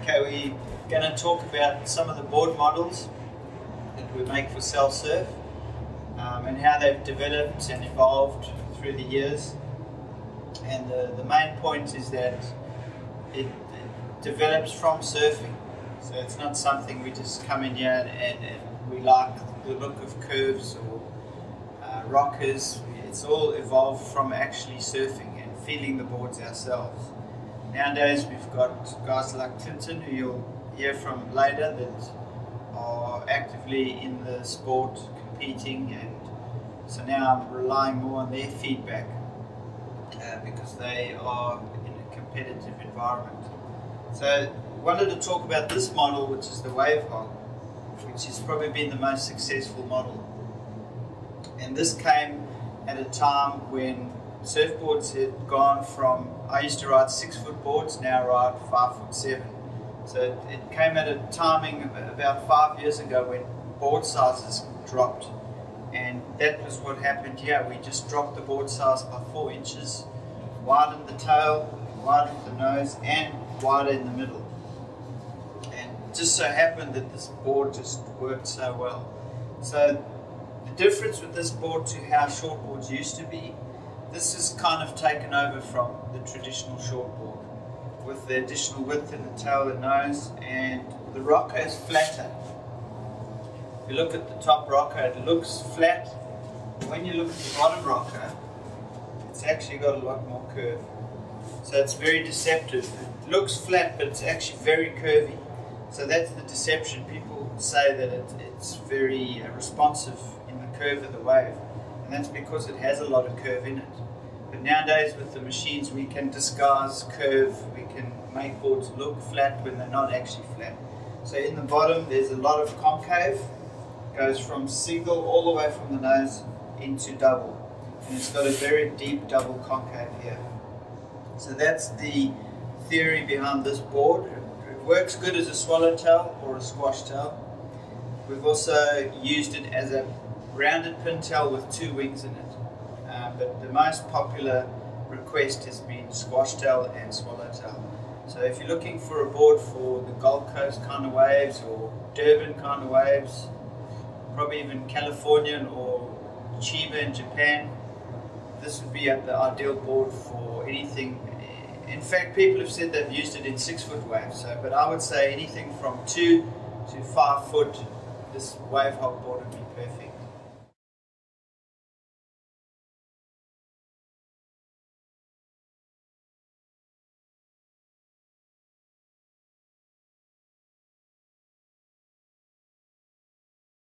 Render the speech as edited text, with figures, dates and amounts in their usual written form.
Okay, we're going to talk about some of the board models that we make for Sel Surf and how they've developed and evolved through the years. And the main point is that it develops from surfing. So it's not something we just come in here and we like the look of curves or rockers. It's all evolved from actually surfing and feeling the boards ourselves. Nowadays we've got guys like Clinton, who you'll hear from later, that are actively in the sport competing, and so now I'm relying more on their feedback because they are in a competitive environment. So I wanted to talk about this model, which is the Wave Hog, which has probably been the most successful model. And this came at a time when surfboards had gone from, I used to ride 6-foot boards, now I ride 5'7". So it came at a timing about 5 years ago when board sizes dropped, and that was what happened here. We just dropped the board size by 4 inches, widened the tail, widened the nose, and wider in the middle. And it just so happened that this board just worked so well. So the difference with this board to how shortboards used to be, this is kind of taken over from the traditional shortboard with the additional width in the tail and nose, and the rocker is flatter. If you look at the top rocker, it looks flat. When you look at the bottom rocker, it's actually got a lot more curve. So it's very deceptive. It looks flat, but it's actually very curvy. So that's the deception. People say that it's very responsive in the curve of the wave, and that's because it has a lot of curve in it. But nowadays with the machines we can disguise curve, we can make boards look flat when they're not actually flat. So in the bottom there's a lot of concave, goes from single all the way from the nose into double, and it's got a very deep double concave here. So that's the theory behind this board. It works good as a swallowtail or a squash tail. We've also used it as a rounded pintail with 2 wings in it. But the most popular request has been squash tail and swallowtail. So if you're looking for a board for the Gold Coast kind of waves or Durban kind of waves, probably even Californian or Chiba in Japan, this would be the ideal board for anything. In fact, people have said they've used it in 6-foot waves, but I would say anything from 2 to 5 foot, this Wave Hog board would be perfect.